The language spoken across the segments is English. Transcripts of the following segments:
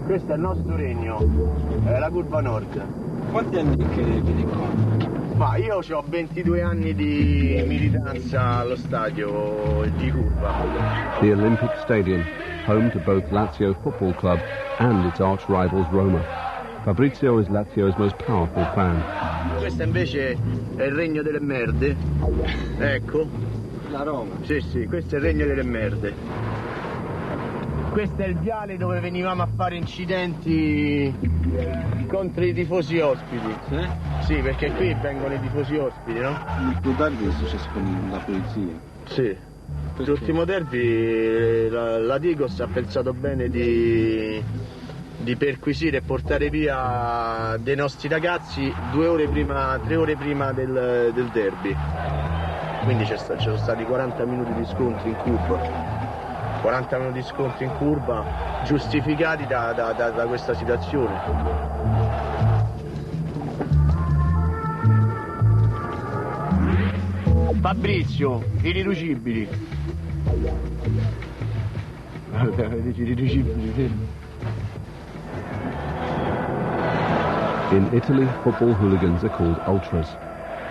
Questo è il nostro regno, è la curva nord. Quanti anni che vieni qua? Ma io ho 22 anni di militanza allo stadio di curva. The Olympic Stadium, home to both Lazio Football Club and its arch rivals Roma. Fabrizio is Lazio's most powerful fan. Questo invece è il regno delle merde. Ecco. La Roma? Sì, questo è il regno delle merde. Questo è il viale dove venivamo a fare incidenti contro i tifosi ospiti. Sì? Sì, perché qui vengono i tifosi ospiti, no? Più tardi è successo con la polizia. Sì. L'ultimo derby la Digos ha pensato bene di perquisire e portare via dei nostri ragazzi 3 ore prima del derby. Quindi ci sono stati 40 minuti di scontri in curva. 40 minuti di scontri in curva giustificati da questa situazione. Fabrizio, irriducibili. In Italy, football hooligans are called ultras.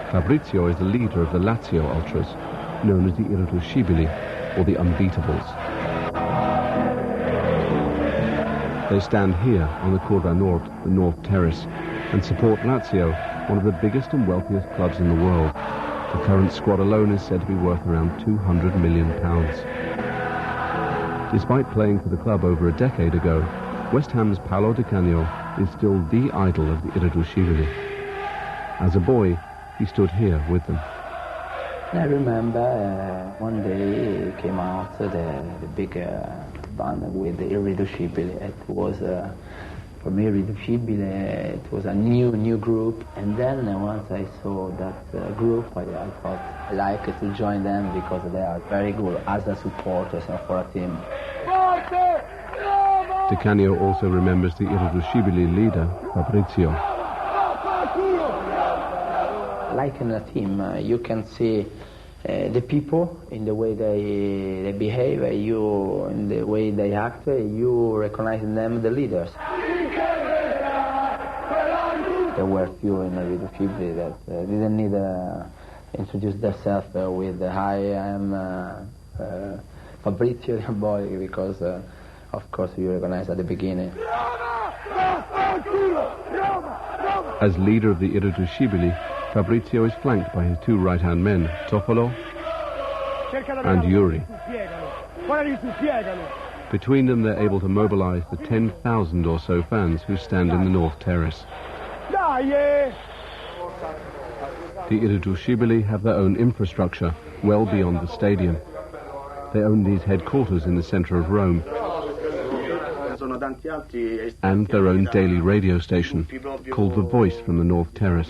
Fabrizio is the leader of the Lazio ultras, known as the Irriducibili, or the Unbeatables. They stand here on the Curva Nord, the North Terrace, and support Lazio, one of the biggest and wealthiest clubs in the world. The current squad alone is said to be worth around £200 million. Despite playing for the club over a decade ago, West Ham's Paolo Di Canio is still the idol of the Irriducibili. As a boy, he stood here with them. I remember one day came out the big band with the Irriducibili. It was, for me, Irriducibili, it was a new group. And then once I saw that group, I thought I like to join them because they are very good as a supporters and for a team. Di Canio also remembers the Irriducibili leader, Fabrizio. Like in a team, you can see the people in the way they behave, you in the way they act, you recognize in them the leaders. There were few in the Irriducibili that didn't need to introduce themselves with I am Fabrizio the boy, because of course you recognize at the beginning. As leader of the Irriducibili, Fabrizio is flanked by his 2 right-hand men, Toffolo and Yuri. Between them, they're able to mobilize the 10,000 or so fans who stand in the North Terrace. The Irriducibili have their own infrastructure, well beyond the stadium. They own these headquarters in the center of Rome, and their own daily radio station, called The Voice from the North Terrace.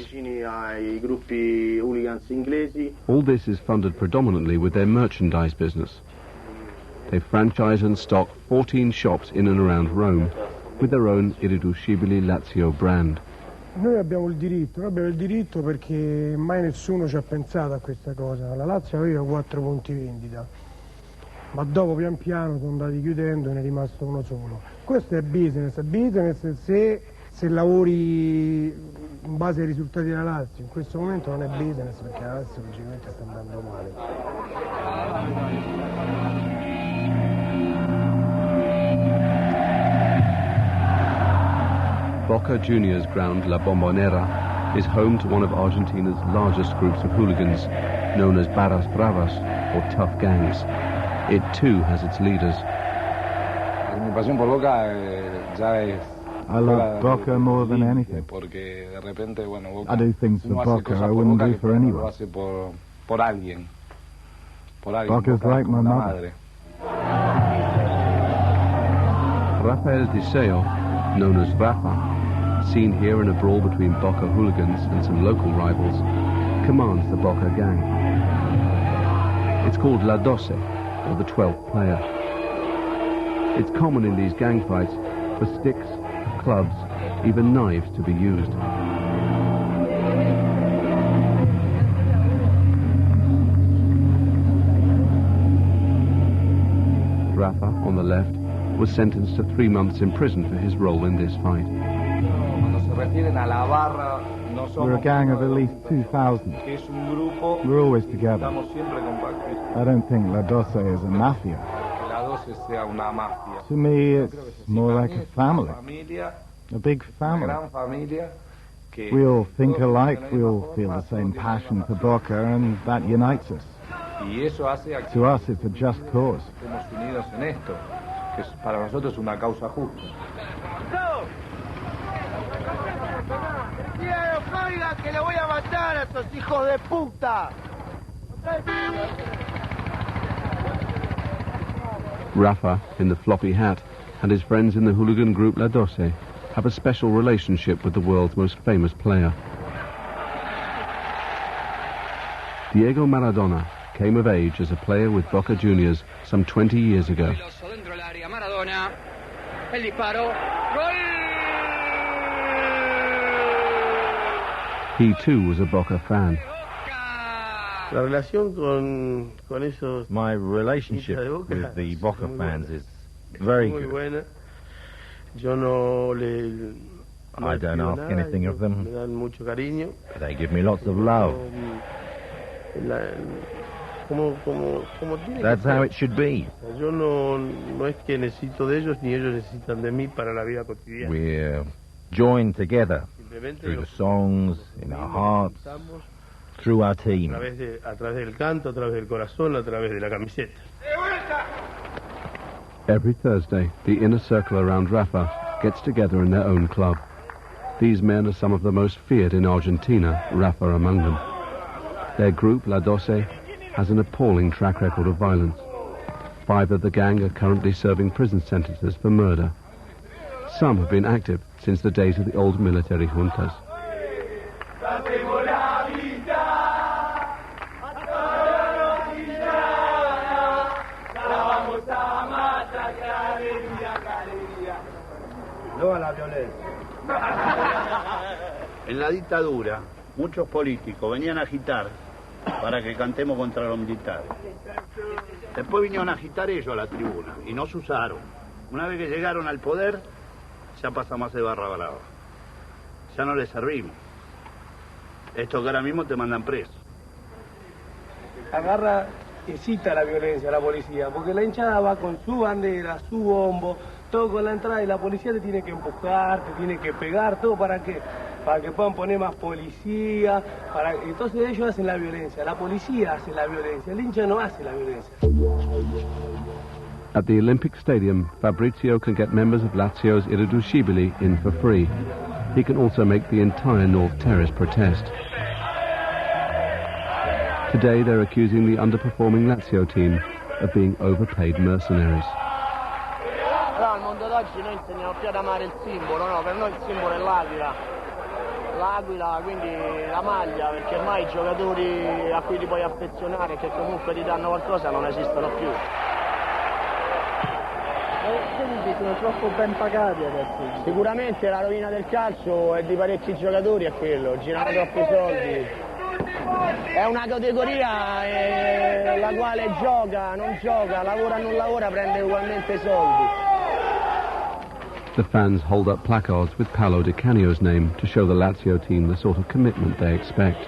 All this is funded predominantly with their merchandise business. They franchise and stock 14 shops in and around Rome with their own Irriducibili Lazio brand. Noi abbiamo il diritto perché mai nessuno ci ha pensato a questa cosa. La Lazio aveva 4 punti vendita, ma dopo pian piano sono andati chiudendo e ne è rimasto uno solo. Questo è business se lavori in base ai risultati della Lazio. In questo momento non è business perché la Lazio logicamente sta andando male. Boca Juniors ground La Bombonera is home to one of Argentina's largest groups of hooligans, known as Barras Bravas, or tough gangs. It too has its leaders. I love Boca more than anything. I do things for Boca I wouldn't do for anyone. Boca's like my mother. Rafael Diceo, known as Rafa, seen here in a brawl between Boca hooligans and some local rivals, commands the Boca gang. It's called La Doce, or the 12th player. It's common in these gang fights for sticks, clubs, even knives to be used. Rafa, on the left, was sentenced to 3 months in prison for his role in this fight. We're a gang of at least 2,000. We're always together. I don't think La Doce is a mafia. To me, it's more like a family. A big family. We all think alike, we all feel the same passion for Boca, and that unites us. To us, it's a just cause. Rafa, in the floppy hat, and his friends in the hooligan group La Doce have a special relationship with the world's most famous player. Diego Maradona came of age as a player with Boca Juniors some 20 years ago. He too was a Boca fan. My relationship with the Boca fans is very good. I don't ask anything of them. They give me lots of love. That's how it should be. We're joined together through the songs, in our hearts, through our team. Every Thursday, the inner circle around Rafa gets together in their own club. These men are some of the most feared in Argentina, Rafa among them. Their group, La Doce, has an appalling track record of violence. 5 of the gang are currently serving prison sentences for murder. Some have been active since the days of the old military juntas. No a la violencia. En la dictadura, muchos políticos venían a agitar para que cantemos contra los militares. Después vinieron a agitar ellos a la tribuna y nos usaron. Una vez que llegaron al poder, ya pasamos a ser barra brava. Ya no les servimos. Estos que ahora mismo te mandan preso. Agarra, incita la violencia a la policía, porque la hinchada va con su bandera, su bombo, todo con la entrada y la policía te tiene que empujar, te tiene que pegar, todo ¿para qué? Para que puedan poner más policía, entonces ellos hacen la violencia, la policía hace la violencia, el hincha no hace la violencia. At the Olympic Stadium, Fabrizio can get members of Lazio's Irreducibili in for free. He can also make the entire North Terrace protest. Today they're accusing the underperforming Lazio team of being overpaid mercenaries. Al mondo d'oggi noi insegniamo più ad amare il simbolo, no? Per noi il simbolo è l'aquila. L'aquila, quindi la maglia, perché ormai i giocatori a cui ti puoi affezionare, che comunque ti danno qualcosa, non esistono più. Sono troppo ben pagati adesso. Sicuramente la rovina del calcio e di parecchi giocatori è quello, girano troppi soldi. È una categoria la quale gioca, non gioca, lavora, non lavora, prende ugualmente soldi. The fans hold up placards with Paolo Di Canio's name to show the Lazio team the sort of commitment they expect.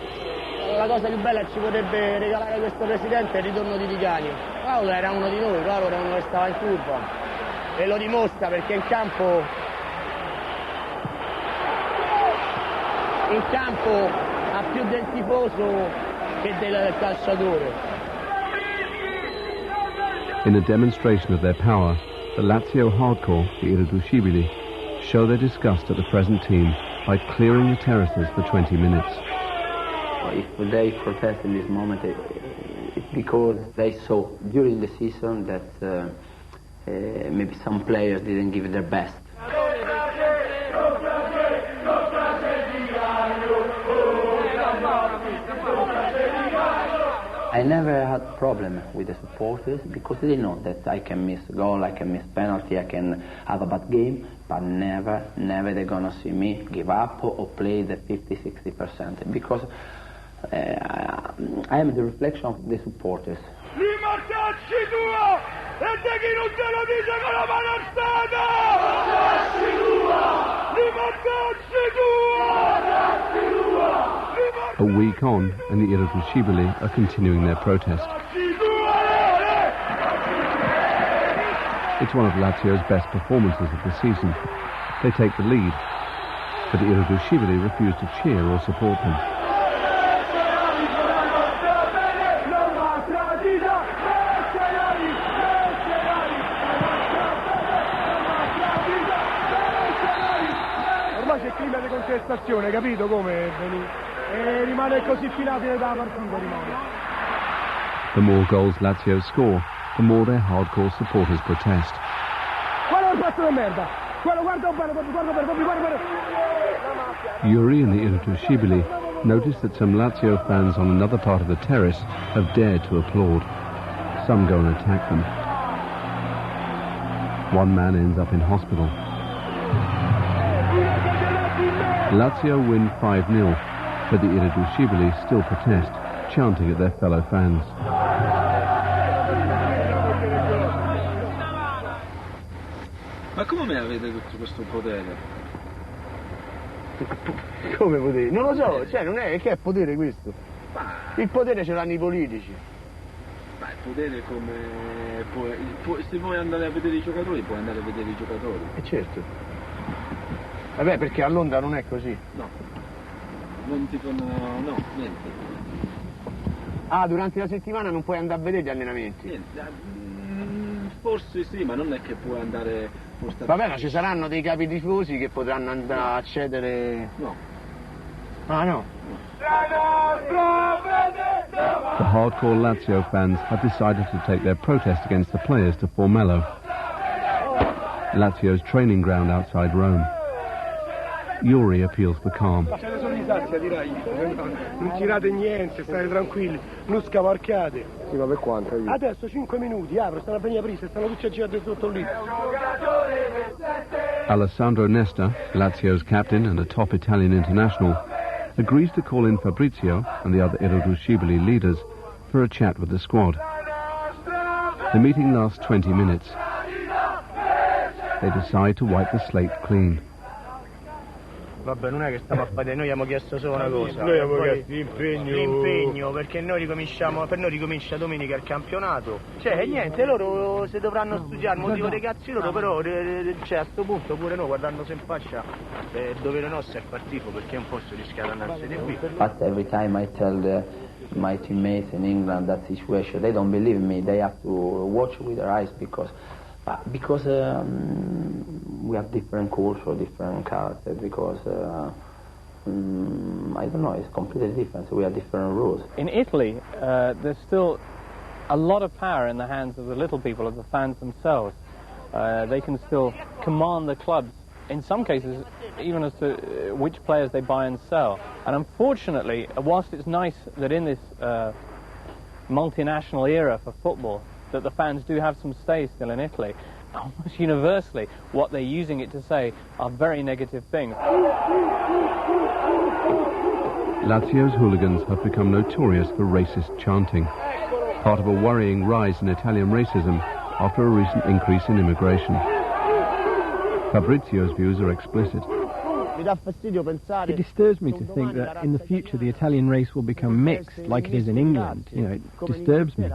La cosa più bella che ci potrebbe regalare questo presidente è il ritorno di Di Canio. Paolo era uno di noi, Paolo era uno che stava in curva e lo dimostra perché in campo ha più del tifoso che del calciatore. In a demonstration of their power, the Lazio hardcore, the Irreducibili, show their disgust at the present team by clearing the terraces for 20 minutes. If they protest in this moment, it's because they saw during the season that maybe some players didn't give their best. I never had problem with the supporters because they know that I can miss goal, I can miss penalty, I can have a bad game, but never they're gonna see me give up or play the 50-60% because I am the reflection of the supporters. A week on, and the irreducibili are continuing their protest. It's one of Lazio's best performances of the season. They take the lead, but the irreducibili refuse to cheer or support them. Ormai c'è clima di contestazione, capito come? E rimane così finabile da partita, rimane. The more goals Lazio score, the more their hardcore supporters protest. Guarda il pezzo di merda! Guarda bene! Yuri and the irreducibili notice that some Lazio fans on another part of the terrace have dared to applaud. Some go and attack them. One man ends up in hospital. Lazio win 5-0, but the irreducibili still protest, chanting at their fellow fans. Ma come mai avete tutto questo potere? Come potere? Non lo so, cioè non è che è potere questo. Il potere ce l'hanno i politici. Ma il potere come... se vuoi andare a vedere i giocatori, puoi andare a vedere i giocatori. Certo. Vabbè, perché a Londra non è così. No. Non ti fanno... no, niente. Ah, durante la settimana non puoi andare a vedere gli allenamenti? Niente. Forse sì, ma non è che puoi andare... Vabbè, ma ci saranno dei capi tifosi che potranno andare a accedere... No. Ah, no? The hardcore Lazio fans have decided to take their protest against the players to Formello, Lazio's training ground outside Rome. Yuri appeals for calm. Siete solo di sazia, direi. Non tirate niente, state tranquilli, non scavalcate. Sì, ma per quanto? Adesso 5 minuti, apro, stanno appena aprire, stanno tutti a girare sotto lì. Alessandro Nesta, Lazio's captain and a top Italian international, agrees to call in Fabrizio and the other irreducibili leaders for a chat with the squad. The meeting lasts 20 minutes. They decide to wipe the slate clean. Vabbè, non è che stiamo a fare, noi abbiamo chiesto solo una cosa. Noi abbiamo chiesto l'impegno, perché noi ricominciamo, per noi ricomincia domenica il campionato. Cioè, niente, loro se dovranno studiare il motivo dei cazzi loro, però cioè, a sto punto pure noi guardando in faccia il dovere nostro è far tifo, perché non posso rischiare di andarsene qui. But every time I tell my teammates in England that situation, they don't believe me, they have to watch with their eyes because we have different culture, different character, because I don't know, it's completely different, so we have different rules. In Italy, there's still a lot of power in the hands of the little people, of the fans themselves. They can still command the clubs, in some cases, even as to which players they buy and sell. And unfortunately, whilst it's nice that in this multinational era for football, that the fans do have some say still in Italy, almost universally, what they're using it to say are very negative things. Lazio's hooligans have become notorious for racist chanting, part of a worrying rise in Italian racism after a recent increase in immigration. Fabrizio's views are explicit. It disturbs me to think that in the future the Italian race will become mixed like it is in England. You know, it disturbs me.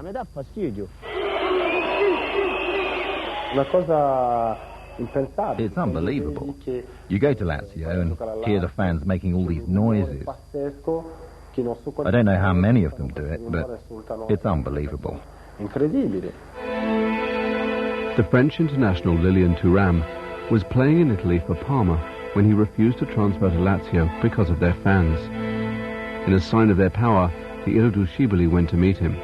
It's unbelievable. You go to Lazio and hear the fans making all these noises. I don't know how many of them do it, but it's unbelievable. The French international Lilian Thuram was playing in Italy for Parma when he refused to transfer to Lazio because of their fans. In a sign of their power, the irreducibili went to meet him.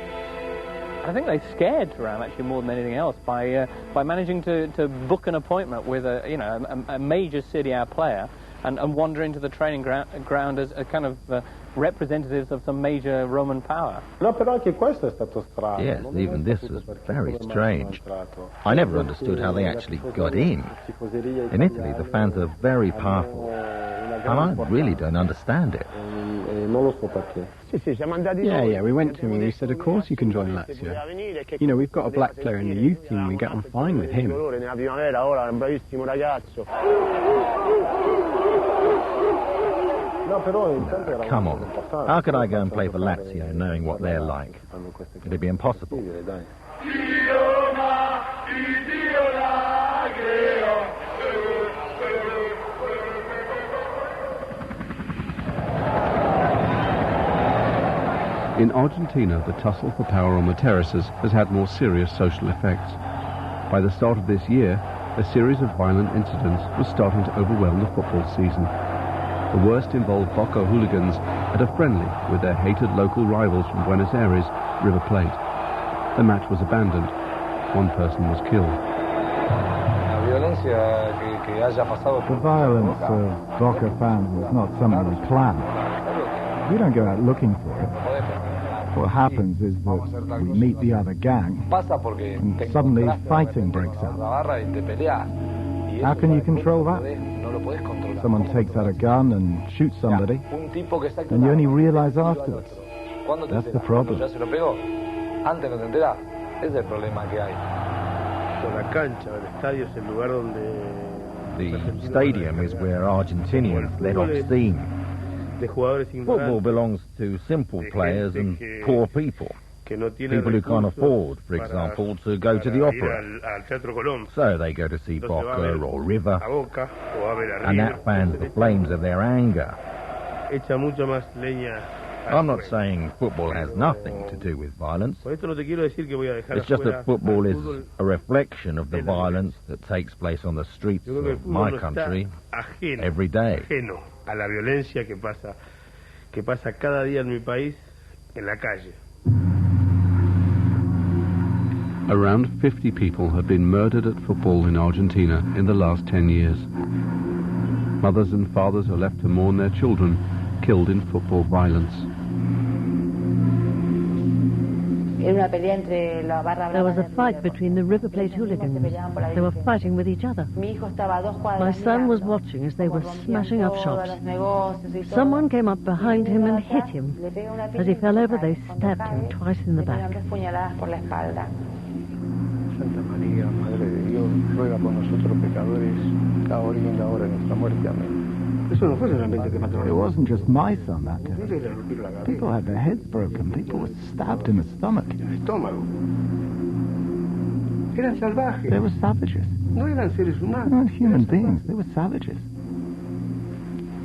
I think they scared Thuram actually more than anything else by managing to book an appointment with a major Serie A player and wander into the training ground as a kind of representatives of some major Roman power. Yes, even this was very strange. I never understood how they actually got in. In Italy, the fans are very powerful, and I really don't understand it. Yeah, we went to him and we said, of course you can join Lazio. You know, we've got a black player in the youth team, we get on fine with him. Come on. How could I go and play for Lazio knowing what they're like? It'd be impossible. In Argentina, the tussle for power on the terraces has had more serious social effects. By the start of this year, a series of violent incidents was starting to overwhelm the football season. The worst involved Boca hooligans at a friendly with their hated local rivals from Buenos Aires, River Plate. The match was abandoned. One person was killed. The violence of Boca fans is not something we plan. We don't go out looking for it. What happens is that we meet the other gang, and suddenly fighting breaks out. How can you control that? Someone takes out a gun and shoots somebody, and you only realize afterwards. That's the problem. The stadium is where Argentinians let off steam. Football belongs to simple players and poor people. People who can't afford, for example, to go to the opera. So they go to see Boca or River, and that fans the flames of their anger. I'm not saying football has nothing to do with violence. It's just that football is a reflection of the violence that takes place on the streets of my country every day. Around 50 people have been murdered at football in Argentina in the last 10 years. Mothers and fathers are left to mourn their children killed in football violence. There was a fight between the River Plate hooligans. They were fighting with each other. My son was watching as they were smashing up shops. Someone came up behind him and hit him. As he fell over, they stabbed him twice in the back. Santa María, Madre de Dios, ruega por nosotros pecadores, ahora y en la hora de nuestra muerte. Amén. It wasn't just my son that day. People had their heads broken. People were stabbed in the stomach. They were savages. They weren't human beings. They were savages.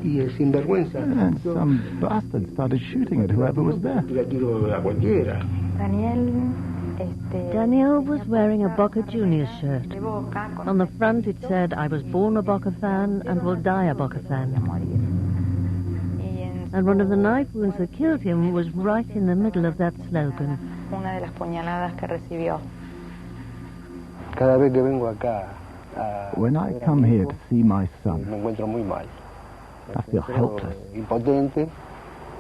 And some bastard started shooting at whoever was there. Daniel was wearing a Boca Juniors shirt. On the front it said, "I was born a Boca fan and will die a Boca fan." And one of the knife wounds that killed him was right in the middle of that slogan. When I come here to see my son, I feel helpless.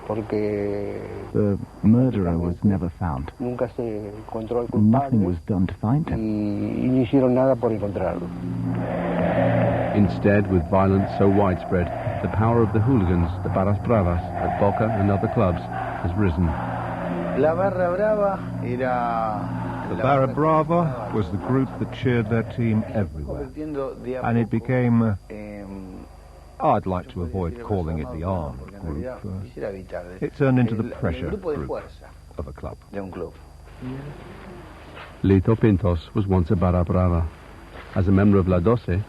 The murderer was never found. Nothing was done to find him. Instead, with violence so widespread, the power of the hooligans, the Barras Bravas, at Boca and other clubs, has risen. The Barra Brava was the group that cheered their team everywhere. And it became... I'd like to avoid calling it the armed group. It turned into the pressure group of a club. Lito Pintos was once a Barra Brava. As a member of La Doce,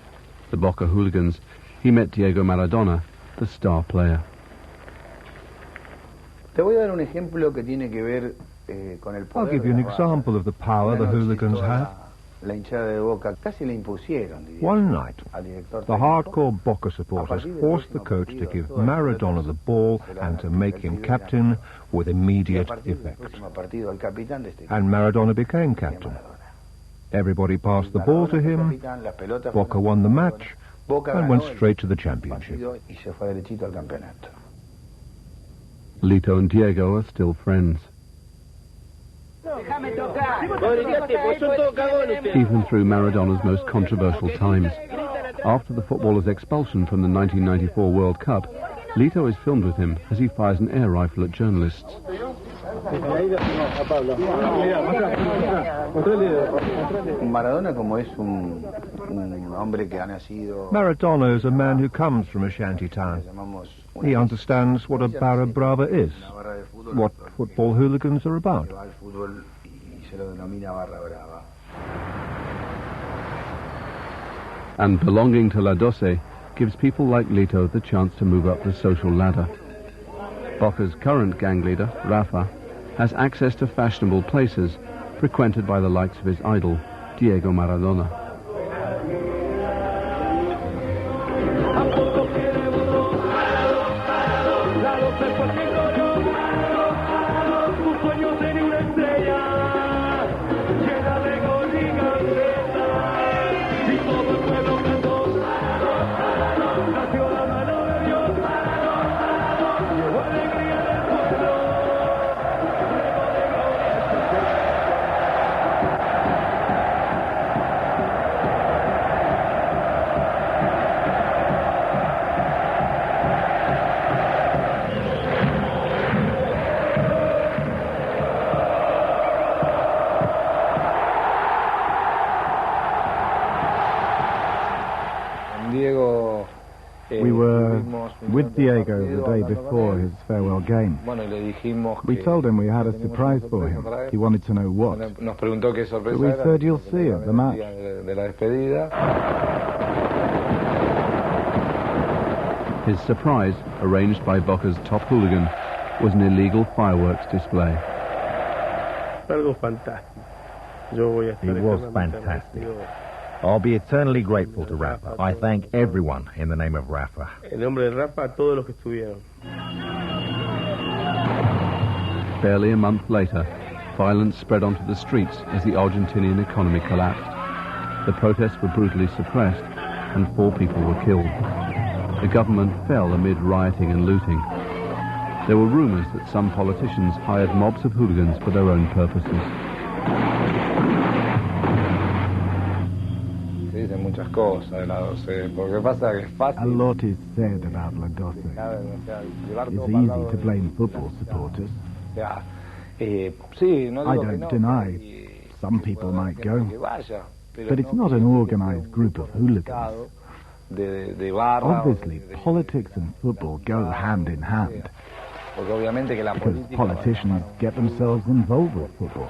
the Boca hooligans, he met Diego Maradona, the star player. I'll give you an example of the power the hooligans have. One night, the hardcore Boca supporters forced the coach to give Maradona the ball and to make him captain with immediate effect. And Maradona became captain. Everybody passed the ball to him, Boca won the match, and went straight to the championship. Lito and Diego are still friends. Even through Maradona's most controversial times. After the footballer's expulsion from the 1994 World Cup, Lito is filmed with him as he fires an air rifle at journalists. Maradona is a man who comes from a shanty town. He understands what a barra brava is, what football hooligans are about. And belonging to La Doce gives people like Lito the chance to move up the social ladder. Boca's current gang leader, Rafa, has access to fashionable places frequented by the likes of his idol, Diego Maradona. We were with Diego the day before his farewell game. We told him we had a surprise for him. He wanted to know what. But we said you'll see at the match. His surprise, arranged by Boca's top hooligan, was an illegal fireworks display. It was fantastic. I'll be eternally grateful to Rafa. I thank everyone in the name of Rafa. Barely a month later, violence spread onto the streets as the Argentinian economy collapsed. The protests were brutally suppressed and 4 people were killed. The government fell amid rioting and looting. There were rumors that some politicians hired mobs of hooligans for their own purposes. A lot is said about La Doce. It's easy to blame football supporters. I don't deny some people might go, but it's not an organized group of hooligans. Obviously, politics and football go hand in hand, because politicians get themselves involved with football.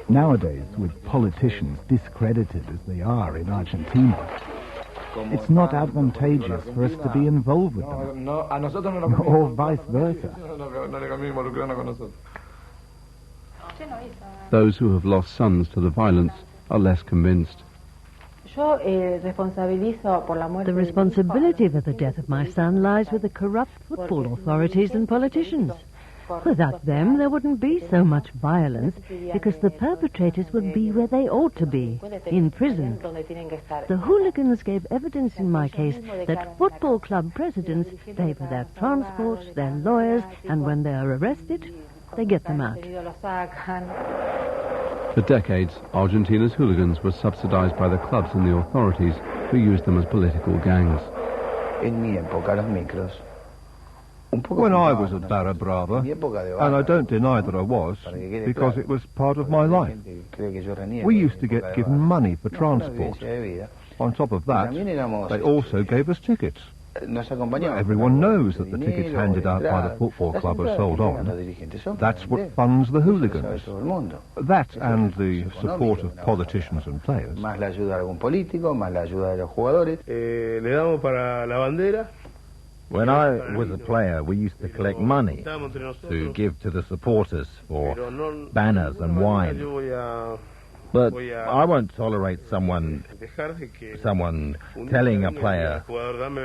Nowadays, with politicians discredited as they are in Argentina, it's not advantageous for us to be involved with them, or vice versa. Those who have lost sons to the violence are less convinced. The responsibility for the death of my son lies with the corrupt football authorities and politicians. Without them, there wouldn't be so much violence, because the perpetrators would be where they ought to be, in prison. The hooligans gave evidence in my case that football club presidents pay for their transport, their lawyers, and when they are arrested, they get them out. For decades, Argentina's hooligans were subsidized by the clubs and the authorities, who used them as political gangs. When I was at Barra Brava, and I don't deny that I was, because it was part of my life, we used to get given money for transport. On top of that, they also gave us tickets. Everyone knows that the tickets handed out by the football club are sold on. That's what funds the hooligans. That and the support of politicians and players. When I was a player, we used to collect money to give to the supporters for banners and wine. But I won't tolerate someone telling a player,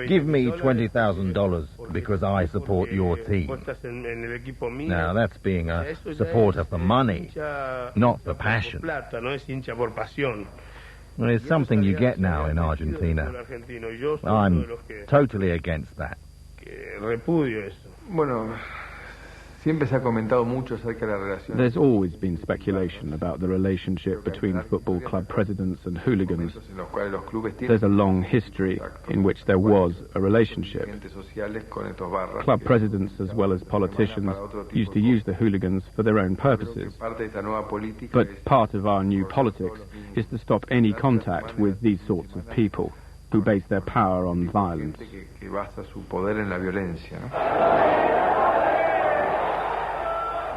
give me $20,000 because I support your team. Now, that's being a supporter for money, not for passion. Well, it's something you get now in Argentina. I'm totally against that. There's always been speculation about the relationship between football club presidents and hooligans. There's a long history in which there was a relationship. Club presidents, as well as politicians, used to use the hooligans for their own purposes. But part of our new politics is to stop any contact with these sorts of people who base their power on violence.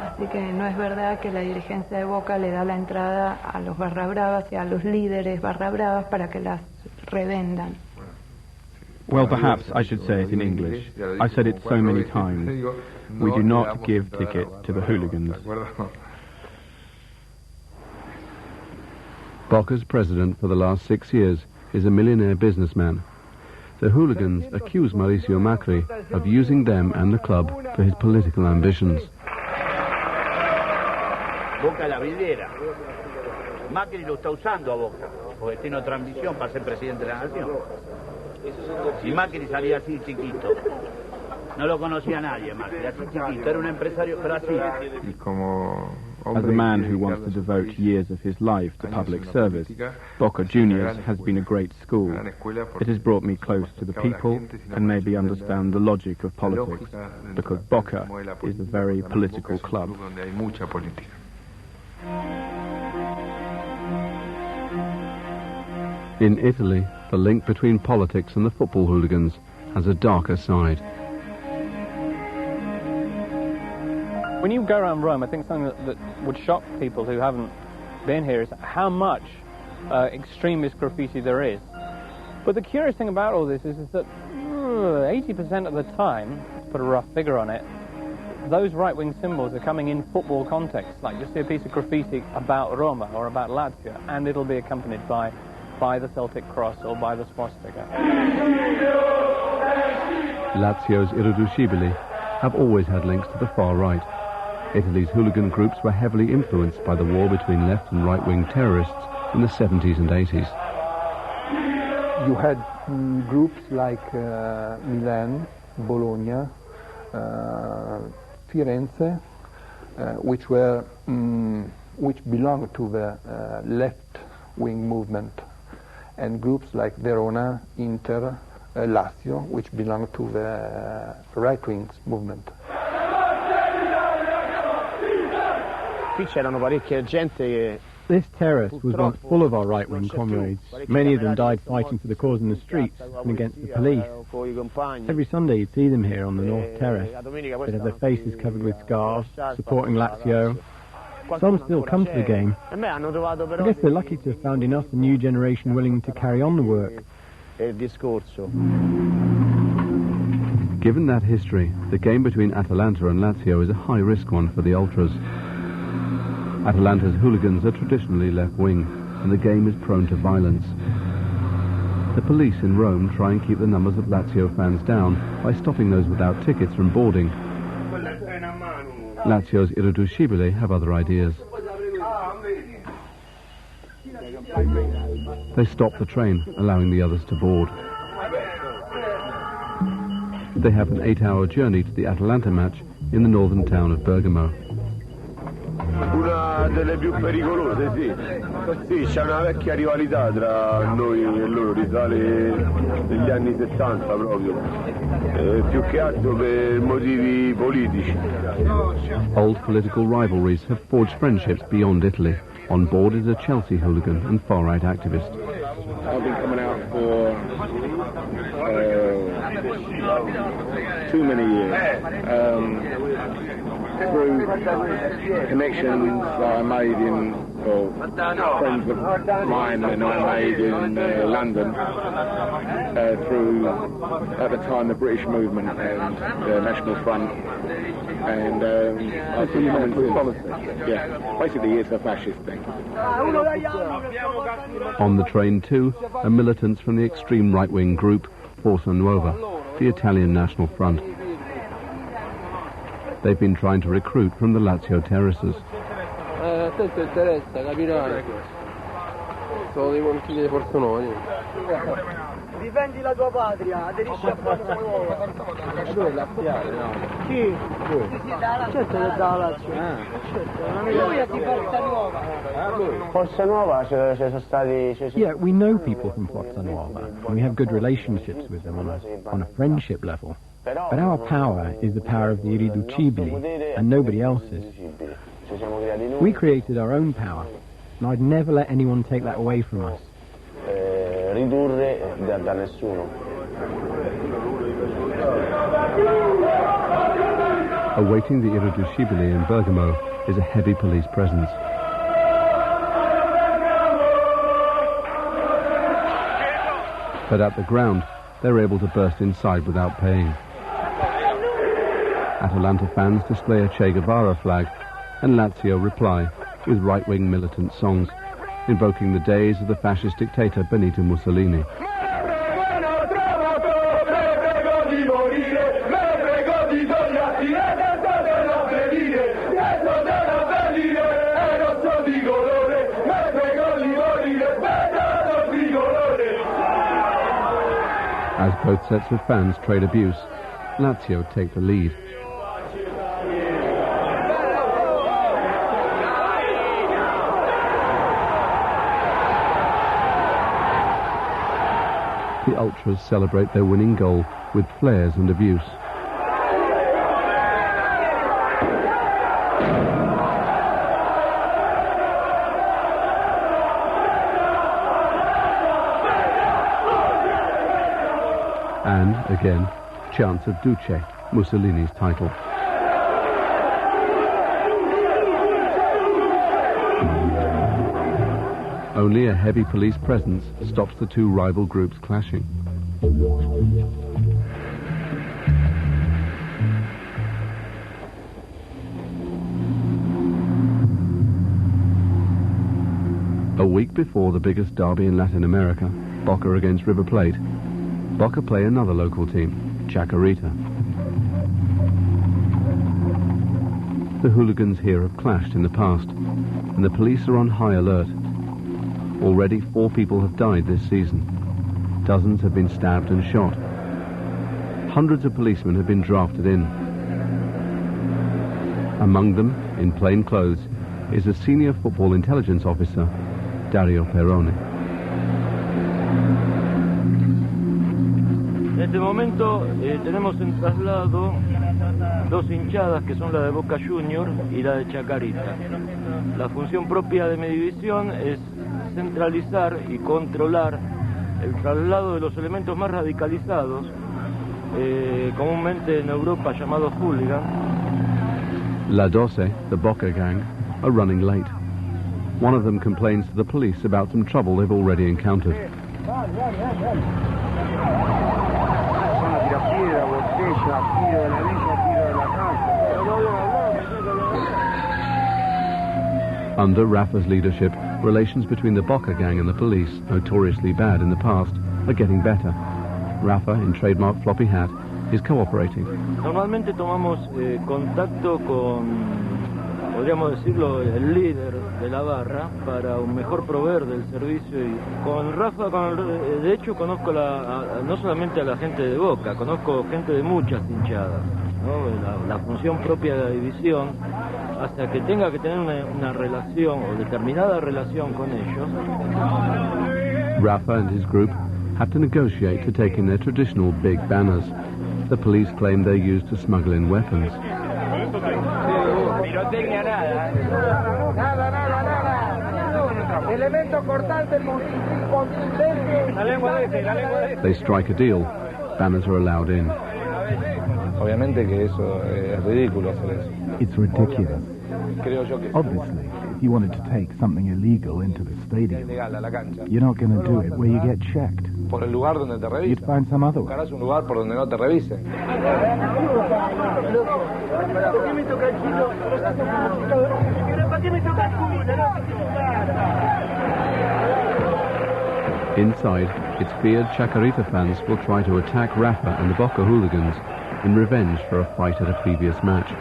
Así que no es verdad que la dirigencia de Boca le da la entrada a los barra bravas y a los líderes barra bravas para que las revendan. Well, perhaps I should say it in English. I've said it so many times. We do not give tickets to the hooligans. Boca's president for the last 6 years is a millionaire businessman. The hooligans accuse Mauricio Macri of using them and the club for his political ambitions. Boca la vidriera. Macri lo está usando a Boca, porque tiene otra ambición para ser presidente de la nación. Si Macri salía así chiquito, no lo conocía nadie, Macri, así chiquito, era un empresario, pero así. As a man who wants to devote years of his life to public service, Boca Juniors has been a great school. It has brought me close to the people and made me understand the logic of politics, because Boca is a very political club. In Italy, the link between politics and the football hooligans has a darker side. When you go around Rome, I think something that would shock people who haven't been here is how much extremist graffiti there is. But the curious thing about all this is that 80% of the time, to put a rough figure on it, those right-wing symbols are coming in football context. Like you see a piece of graffiti about Roma or about Lazio, and it'll be accompanied by the Celtic cross or by the swastika. Lazio's irriducibili have always had links to the far right. Italy's hooligan groups were heavily influenced by the war between left and right-wing terrorists in the 70s and 80s. You had groups like Milan, Bologna, Firenze, which belonged to the left-wing movement, and groups like Verona, Inter, Lazio, which belonged to the right-wing movement. This terrace was once full of our right-wing comrades. Many of them died fighting for the cause in the streets and against the police. Every Sunday you'd see them here on the North Terrace. They'd have their faces covered with scarves, supporting Lazio. Some still come to the game. I guess they're lucky to have found in us a new generation willing to carry on the work. Given that history, the game between Atalanta and Lazio is a high-risk one for the Ultras. Atalanta's hooligans are traditionally left-wing, and the game is prone to violence. The police in Rome try and keep the numbers of Lazio fans down by stopping those without tickets from boarding. Lazio's irriducibili have other ideas. They stop the train, allowing the others to board. They have an 8-hour journey to the Atalanta match in the northern town of Bergamo. Una delle più pericolose, sì. Sì, c'è una vecchia rivalità tra noi e loro, risale negli anni 70 proprio, più che altro per motivi politici. Old political rivalries have forged friendships beyond Italy. On board is a Chelsea hooligan and far-right activist. I've been coming out for too many years. Through connections that I made in, or friends of mine and I made in London, through, at the time, the British movement and the National Front, and I've been coming through politics. Yeah, basically it's a fascist thing. On the train too are militants from the extreme right-wing group Forza Nuova, the Italian National Front. They've been trying to recruit from the Lazio terraces. Difendi la tua patria, aderisci a Forza Nuova. Tu è laziale, no? Chi? Certo che da Lazio. Lui è di Forza Nuova. Forza Nuova ci sono stati... Yeah, we know people from Forza Nuova, and we have good relationships with them on a friendship level. But our power is the power of the irriducibili, and nobody else's. We created our own power, and I'd never let anyone take that away from us. Ridurre da nessuno. Awaiting the irriducibili in Bergamo is a heavy police presence. But at the ground, they're able to burst inside without paying. Atalanta fans display a Che Guevara flag, and Lazio reply with right-wing militant songs, invoking the days of the fascist dictator Benito Mussolini. As both sets of fans trade abuse, Lazio take the lead. The ultras celebrate their winning goal with flares and abuse. And, again, chants of Duce, Mussolini's title. Only a heavy police presence stops the two rival groups clashing. A week before the biggest derby in Latin America, Boca against River Plate, Boca play another local team, Chacarita. The hooligans here have clashed in the past, and the police are on high alert. Already 4 people have died this season. Dozens have been stabbed and shot. Hundreds of policemen have been drafted in. Among them, in plain clothes, is a senior football intelligence officer, Dario Perrone. En este momento tenemos en traslado 2 hinchadas que son la de Boca Junior y la de Chacarita. La función propia de mi división es centralizar y controlar el traslado de los elementos más radicalizados, comúnmente en Europa llamados hooligans. La Doce, the Boca gang, are running late. One of them complains to the police about some trouble they've already encountered. Under Rafa's leadership, relations between the Boca gang and the police, notoriously bad in the past, are getting better. Rafa, in trademark floppy hat, is cooperating. Normalmente tomamos contacto con, podríamos decirlo, el líder de la barra para un mejor proveer del servicio. Y con Rafa, de hecho, conozco no solamente a la gente de Boca, conozco gente de muchas hinchadas, ¿no? La función propia de la división, hasta que tenga que tener una relación o determinada relación con ellos. Rafa and his group have to negotiate to take in their traditional big banners. The police claim they're used to smuggle in weapons. They strike a deal. Banners are allowed in. Obviamente que eso es ridículo hacer eso. It's ridiculous. Creo yo que Obviously, if you wanted to take something illegal into the stadium, you're not going to do it where you get checked. Por el lugar donde te revisen. You'd find some other way. Buscarás un lugar por donde no te revisen. Inside, it's feared Chacarita fans will try to attack Rafa and the Boca hooligans in revenge for a fight at a previous match.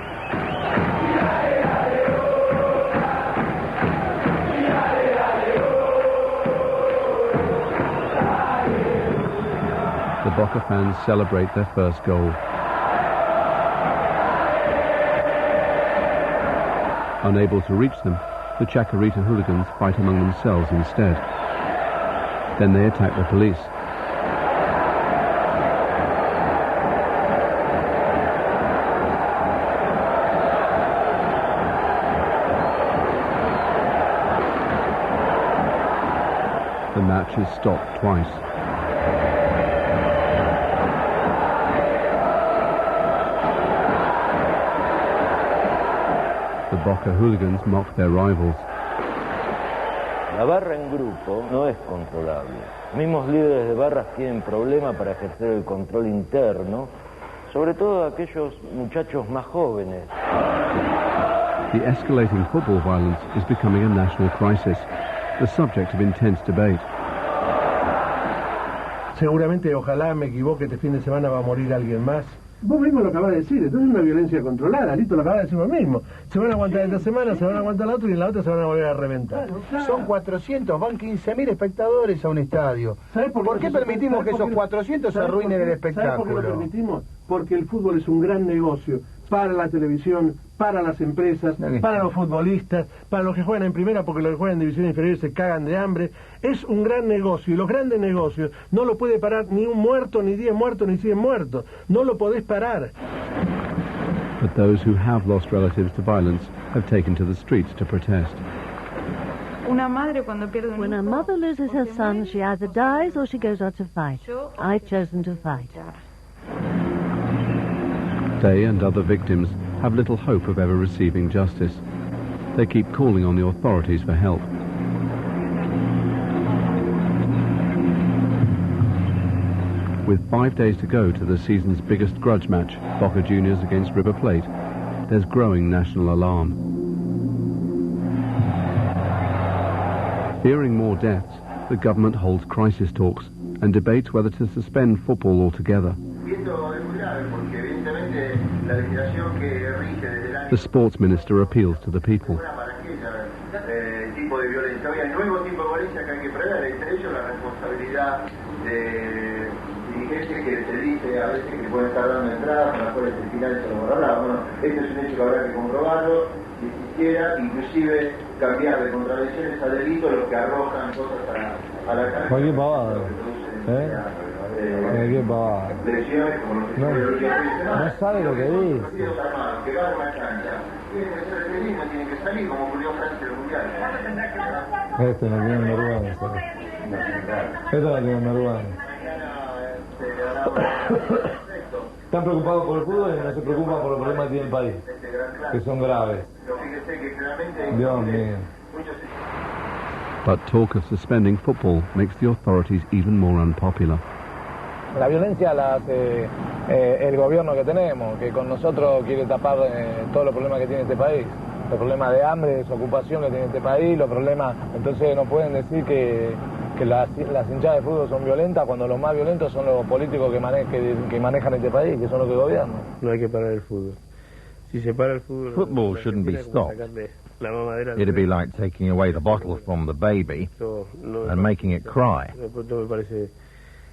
the Boca fans celebrate their first goal. Unable to reach them, the Chacarita hooligans fight among themselves instead. Then they attack the police. The match is stopped twice. The Boca hooligans mock their rivals. La barra en grupo no es controlable. Mismos líderes de barras tienen problemas para ejercer el control interno, sobre todo aquellos muchachos más jóvenes. The escalating football violence is becoming a national crisis, the subject of intense debate. Seguramente, ojalá me equivoque, este fin de semana va a morir alguien más. Vos mismo lo acabás de decir, entonces es una violencia controlada, Lito lo acabas de decir vos mismo. Se van a aguantar esta semana, se van a aguantar la otra y en la otra se van a volver a reventar. Claro. Son 400, van 15.000 espectadores a un estadio. ¿Por qué permitimos que esos 400 arruinen el espectáculo? ¿Sabés por qué lo permitimos? Porque el fútbol es un gran negocio para la televisión, para las empresas, para los futbolistas, para los que juegan en primera, porque los que juegan en división inferior se cagan de hambre. Es un gran negocio y los grandes negocios no lo puede parar ni un muerto, ni 10 muertos, ni 100 muertos. No lo podés parar. But those who have lost relatives to violence have taken to the streets to protest. Una madre cuando pierde un When a mother loses her son, she either dies or she goes out to fight. I've chosen to fight. They and other victims have little hope of ever receiving justice. They keep calling on the authorities for help. With 5 days to go to the season's biggest grudge match, Boca Juniors against River Plate, there's growing national alarm. Fearing more deaths, the government holds crisis talks and debates whether to suspend football altogether. The sports minister appeals to the people. Qué pavada, qué pavada. No sabe lo que dice. Este no tiene vergüenza. Este no tiene vergüenza. Están preocupados por el fútbol y no se preocupan por los problemas que tiene el país, que son graves. Dios mío. But talk of suspending football makes the authorities even more unpopular. La violencia la hace el gobierno que tenemos, que con nosotros quiere tapar todos los problemas que tiene este país. Los problemas de hambre, de desocupación que tiene este país, los problemas... Entonces no pueden decir que las hinchadas de fútbol son violentas cuando los más violentos son los políticos que manejan este país, que son los que gobiernan. No hay que parar el fútbol. Si se para el fútbol... Football shouldn't be stopped. It'd be like taking away the bottle from the baby and making it cry.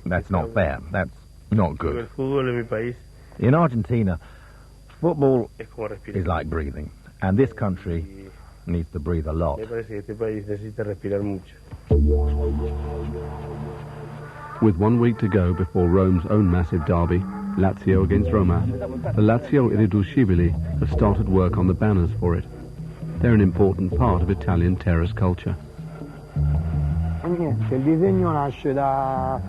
That's not fair. That's not good. In Argentina, football is like breathing, and this country needs to breathe a lot. With 1 week to go before Rome's own massive derby, Lazio against Roma, the Lazio Irriducibili have started work on the banners for it. They're an important part of Italian terrace culture. Niente, il disegno nasce da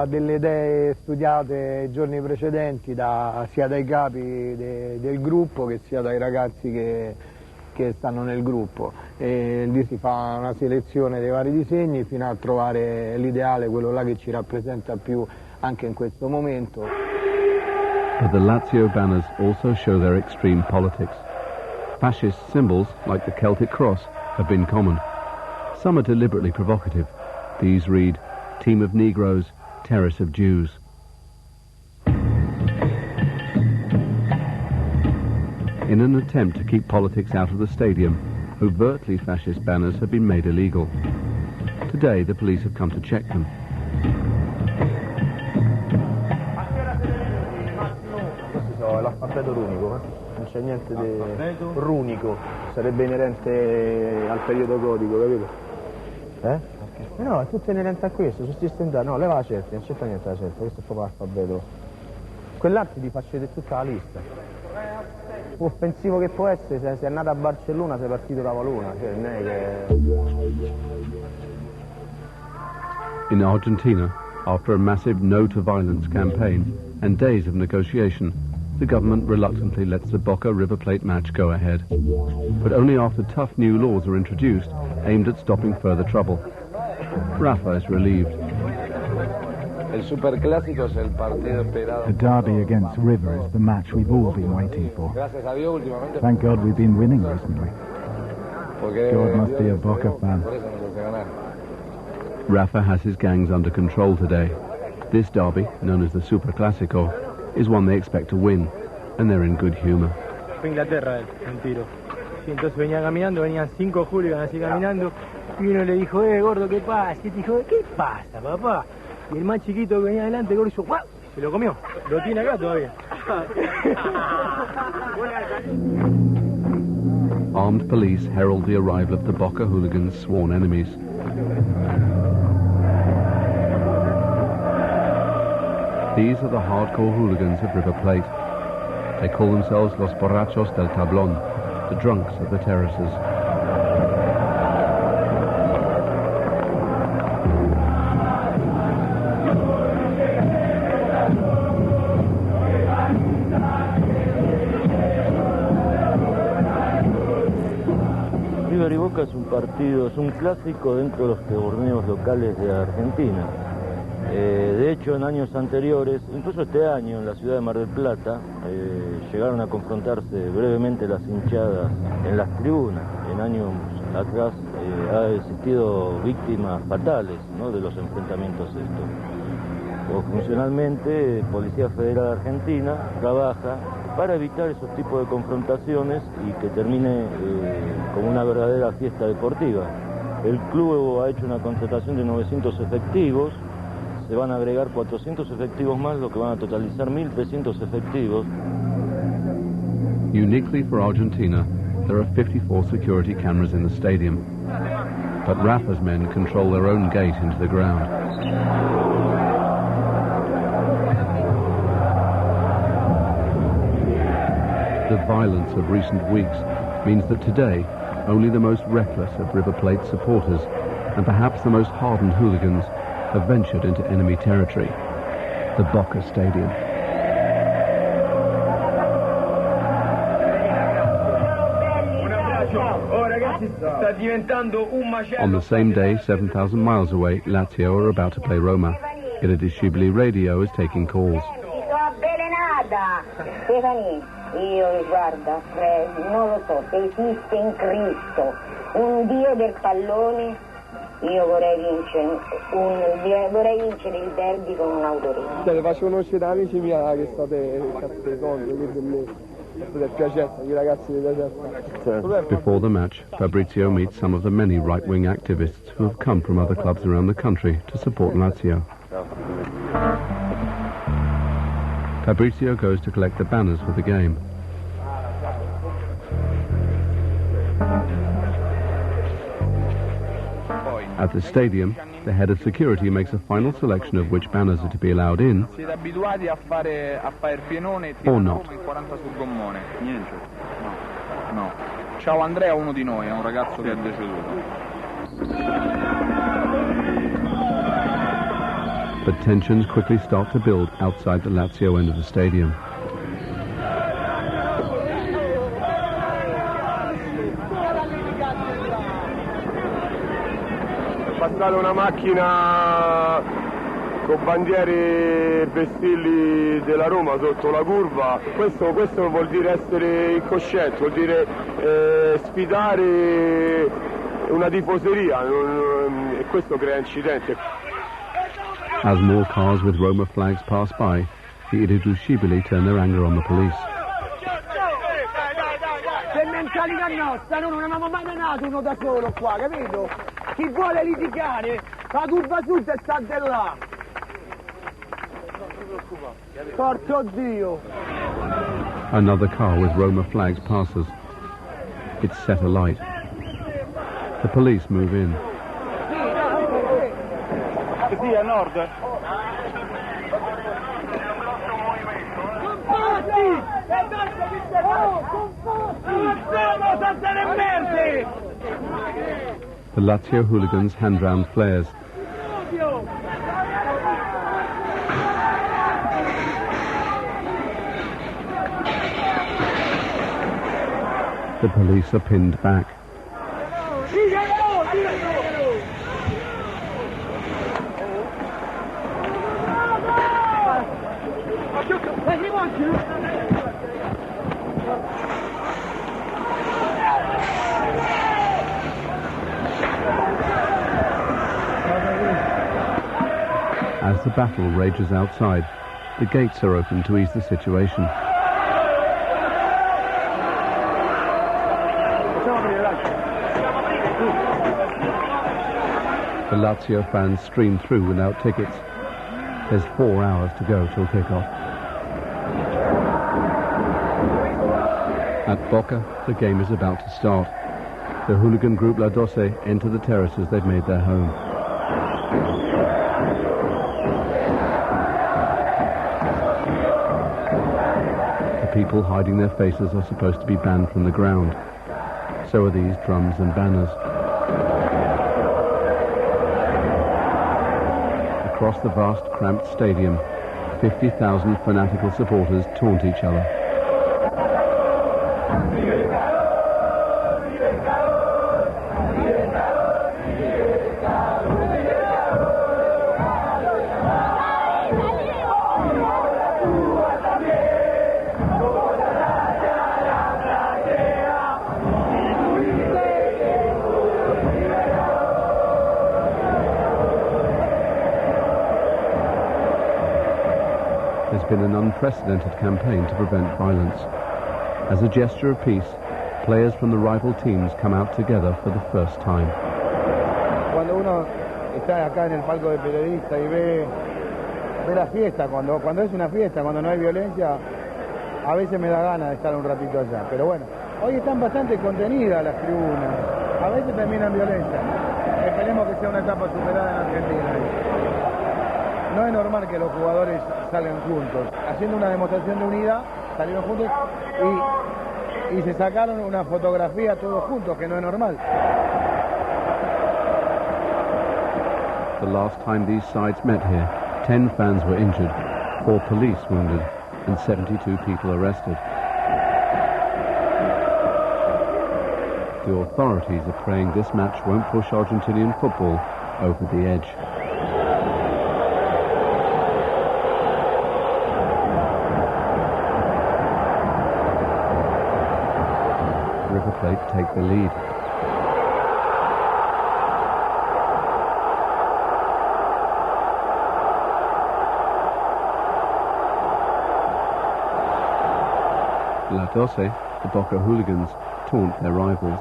delle idee studiate i giorni precedenti sia dai capi del gruppo che sia dai ragazzi che stanno nel gruppo. E lì si fa una selezione dei vari disegni fino a trovare l'ideale, quello là che ci rappresenta più anche in questo momento. But the Lazio banners also show their extreme politics. Fascist symbols, like the Celtic cross, have been common. Some are deliberately provocative. These read, Team of Negroes, Terrace of Jews. In an attempt to keep politics out of the stadium, overtly fascist banners have been made illegal. Today, the police have come to check them. alfabeto runico, non c'è niente di runico, sarebbe inerente al periodo gotico, capito? No, è tutto inerente a questo, su sti standard, no, leva la certa, non c'è niente la certa, questo è proprio l'alfabeto. Quell'altro ti faccio vedere tutta la lista. Offensivo che può essere, se è nato a Barcellona sei partito da Valona, cioè non è che... In Argentina, after a massive no-to-violence campaign and days of negotiation, the government reluctantly lets the Boca River Plate match go ahead. But only after tough new laws are introduced aimed at stopping further trouble. Rafa is relieved. The derby against River is the match we've all been waiting for. Thank God we've been winning recently. God must be a Boca fan. Rafa has his gangs under control today. This derby, known as the Super Clásico, is one they expect to win, and they're in good humor. Fue Inglaterra el tiro. Sí, entonces venía caminando, venían 5 hooligans así caminando, y uno le dijo, gordo, ¿qué pasa? Y dijo, ¿qué pasa, papá? Y el más chiquito que venía adelante, gordo, hizo, ¡guau! Se lo comió. Lo tiene acá todavía. Armed police herald the arrival of the Boca hooligans' sworn enemies. These are the hardcore hooligans of River Plate. They call themselves Los Borrachos del Tablón, the drunks of the terraces. River y Boca es un partido, es un clásico dentro de los torneos locales de Argentina. De hecho, en años anteriores, incluso este año en la ciudad de Mar del Plata, llegaron a confrontarse brevemente las hinchadas en las tribunas. En años atrás ha existido víctimas fatales, ¿no?, de los enfrentamientos estos. Funcionalmente, Policía Federal Argentina trabaja para evitar esos tipos de confrontaciones y que termine como una verdadera fiesta deportiva. El club ha hecho una contratación de 900 efectivos. Se van a agregar 400 efectivos más, lo que van a totalizar 1.300 efectivos. Uniquely for Argentina, there are 54 security cameras in the stadium. But Rafa's men control their own gate into the ground. The violence of recent weeks means that today, only the most reckless of River Plate supporters, and perhaps the most hardened hooligans, have ventured into enemy territory, the Boca Stadium. On the same day, 7,000 miles away, Lazio are about to play Roma. Hooligans Scibili radio is taking calls. Io, guarda, non lo so, se esiste in Cristo un Dio del pallone, io vorrei vincere il derby con un autorità. Le faccio conoscere amici miei che state contro, che bellezza. Del piacere, i ragazzi di piacere. Before the match, Fabrizio meets some of the many right-wing activists who have come from other clubs around the country to support Lazio. Fabrizio goes to collect the banners for the game. At the stadium, the head of security makes a final selection of which banners are to be allowed in or not. No. Ciao Andrea, uno di noi, è un ragazzo che è deceduto. But tensions quickly start to build outside the Lazio end of the stadium. È passata una macchina con bandiere e vestilli della Roma sotto la curva. Questo vuol dire essere incoscienti, vuol dire sfidare una tifoseria e questo crea incidenti. As more cars with Roma flags pass by, the Hooligans Scibili turn their anger on the police. Che mentalità nostra, noi non avevamo mai menato uno da solo qua, capito? Chi vuole litigare, la curva sud e sta di là. Porco Dio! Another car with Roma flags passes. It's set alight. The police move in. The Lazio hooligans hand round flares. The police are pinned back. As the battle rages outside, the gates are open to ease the situation. The Lazio fans stream through without tickets. There's 4 hours to go till kick-off. At Boca, the game is about to start. The hooligan group La Doce enter the terraces they've made their home. The people hiding their faces are supposed to be banned from the ground. So are these drums and banners. Across the vast, cramped stadium, 50,000 fanatical supporters taunt each other. There's been an unprecedented campaign to prevent violence. As a gesture of peace, players from the rival teams come out together for the first time. Cuando uno está acá en el palco de periodista y ve la fiesta, cuando es una fiesta, cuando no hay violencia, a veces me da ganas de estar un ratito allá. Pero bueno, hoy están bastante contenidas las tribunas, a veces terminan violencia. Esperemos que sea una etapa superada en Argentina. No es normal que los jugadores salgan juntos. Haciendo una demostración de unidad, salieron juntos y se sacaron una fotografía todos juntos, que no es normal. The last time these sides met here, 10 fans were injured, 4 police wounded, and 72 people arrested. The authorities are praying this match won't push Argentinian football over the edge. River Plate take the lead. La Doce, the Boca hooligans, taunt their rivals.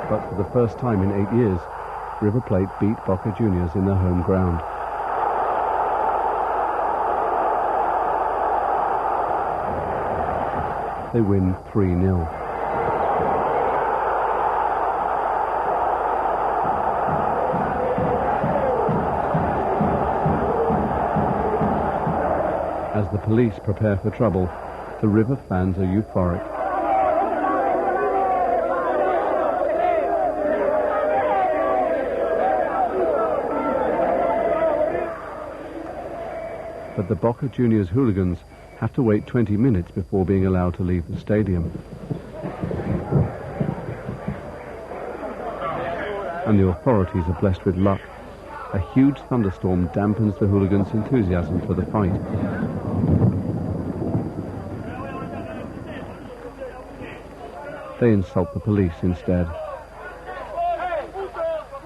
But for the first time in 8 years, River Plate beat Boca Juniors in their home ground. They win 3-0. As the police prepare for trouble, the River fans are euphoric. But the Boca Juniors hooligans have to wait 20 minutes before being allowed to leave the stadium. And the authorities are blessed with luck. A huge thunderstorm dampens the hooligans' enthusiasm for the fight. They insult the police instead.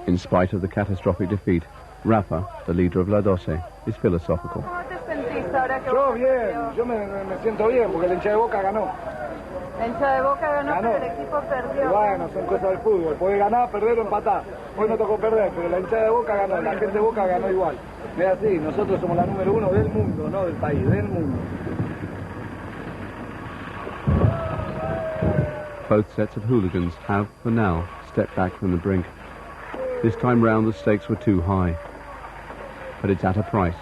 In spite of the catastrophic defeat, Rafa, the leader of La Doce, is philosophical. Yo bien, yo me siento bien porque el hincha de Boca ganó. La hinchada de Boca ganó, pero el equipo perdió. Bueno, son cosas del fútbol. Puede ganar, perder o empatar. Hoy no tocó perder, pero la hinchada de Boca ganó. La gente de Boca ganó igual. Es así, nosotros somos la número 1 del mundo, no del país, del mundo. Both sets of hooligans have, for now, stepped back from the brink. This time round the stakes were too high. But it's at a price.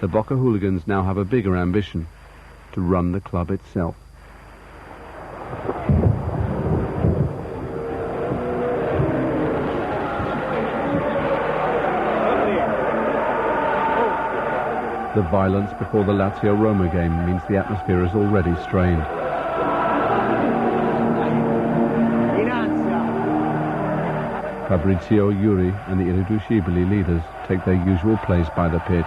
The Boca hooligans now have a bigger ambition: to run the club itself. The violence before the Lazio-Roma game means the atmosphere is already strained. Fabrizio, Yuri and the irreducibili leaders take their usual place by the pitch.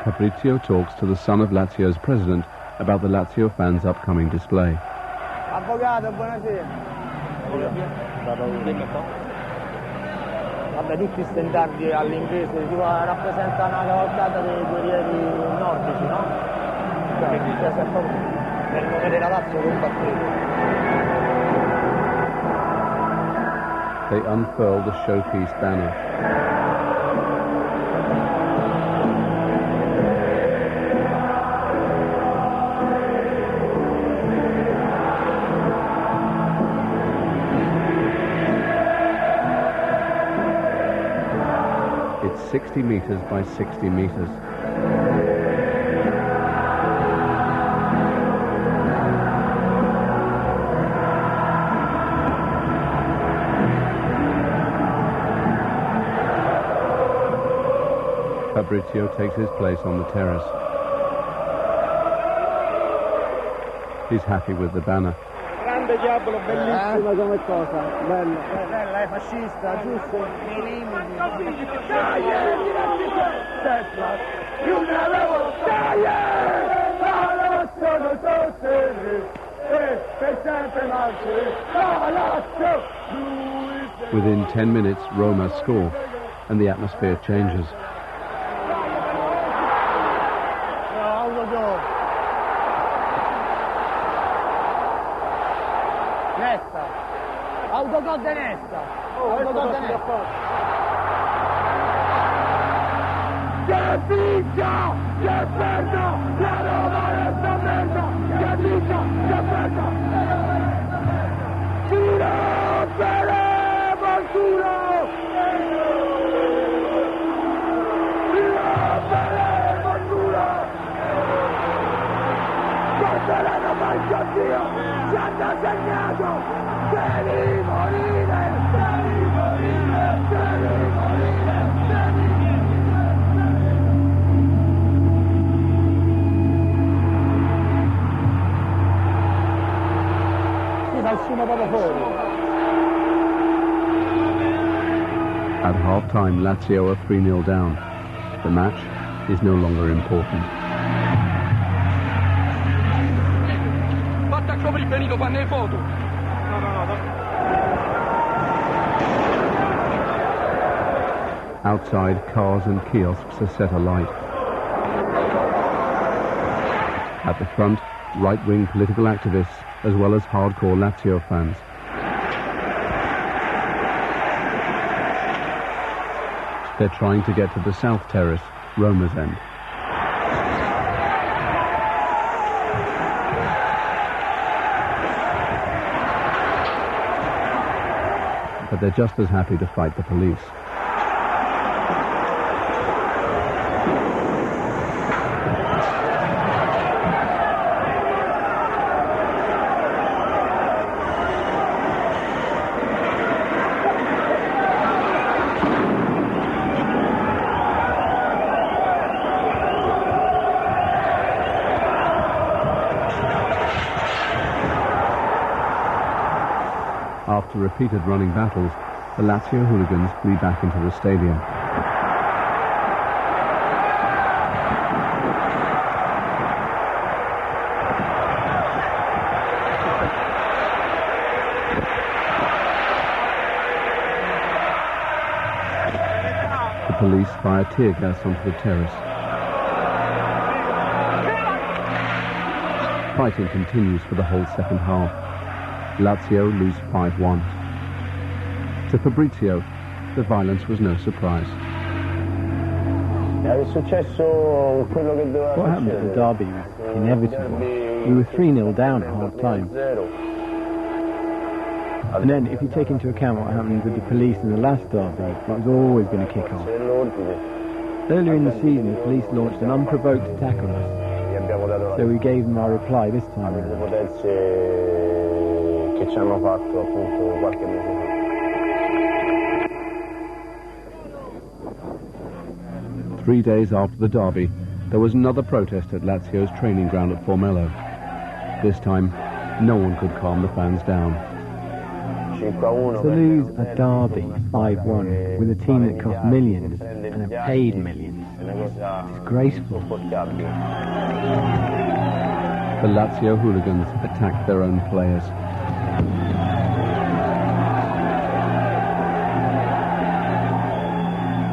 Fabrizio talks to the son of Lazio's president about the Lazio fans' upcoming display. Avvocato, buonasera. Vabbè, tutti stendardi all'inglese, rappresenta una cavalcata dei guerrieri nordici, no? Quindi c'è sempre nel nome della Lazio combattuto. They unfurl the showpiece banner. It's 60 meters by 60 meters. Fabrizio takes his place on the terrace. He's happy with the banner. Grande diavolo, bellissima come cosa, bella. Bella, è fascista, giusto? Nei limiti. Dai! Più ne avevo, dai! La Lazio sostiene, per sempre la Lazio. Within 10 minutes, Roma score, and the atmosphere changes. Autogol de Nesta. Autogol de Nesta. ¡Que pincha! ¡Que perda! ¡La Roma esta merda! ¡Que pincha! ¡Que perda! ¡Tiro! ¡Pere! ¡Balcuro! ¡Tiro! ¡Pere! ¡Balcuro! ¡Corterano mancho, tío! ¡Se anda segnato! Devi morire! Devi morire! Devi morire! Si dal sumo proprio fuori. At half-time, Lazio are 3-0 down. The match is no longer important. Fatta come il Benito fanno le foto! Outside, cars and kiosks are set alight. At the front, right-wing political activists, as well as hardcore Lazio fans. They're trying to get to the south terrace, Roma's end. But they're just as happy to fight the police. After repeated running battles, the Lazio hooligans flee back into the stadium. police fire tear gas onto the terrace. Fighting continues for the whole second half. Lazio lose 5-1. To Fabrizio, the violence was no surprise. What happened at the derby was inevitable. We were 3-0 down at half-time. And then, if you take into account what happened with the police in the last derby, it was always going to kick off. Earlier in the season, the police launched an unprovoked attack on us, so we gave them our reply this time around. 3 days after the derby, there was another protest at Lazio's training ground at Formello. This time, no one could calm the fans down. To lose a derby 5-1 with a team that cost millions and have paid millions is disgraceful. The Lazio hooligans attacked their own players.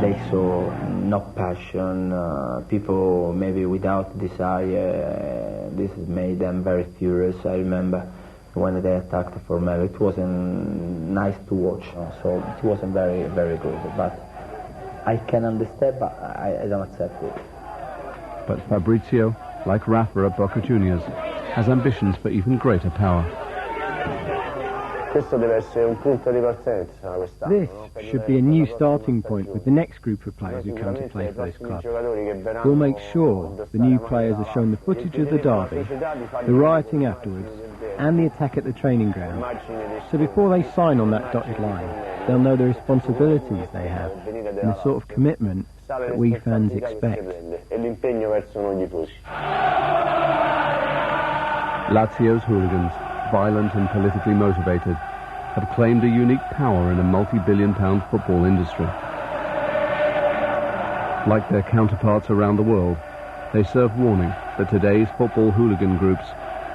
They saw no passion, people maybe without desire. This made them very furious. I remember when they attacked Formello, it wasn't nice to watch, so it wasn't very, very good. But I can understand, but I don't accept it. But Fabrizio, like Rafa at Boca Juniors, has ambitions for even greater power. This should be a new starting point with the next group of players who come to play for this club. We'll make sure the new players are shown the footage of the derby, the rioting afterwards, and the attack at the training ground. So before they sign on that dotted line, they'll know the responsibilities they have and the sort of commitment that we fans expect. Lazio's hooligans, violent and politically motivated, have claimed a unique power in a multi-billion-pound football industry. Like their counterparts around the world, they serve warning that today's football hooligan groups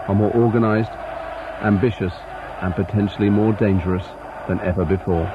are more organized, ambitious, and potentially more dangerous than ever before.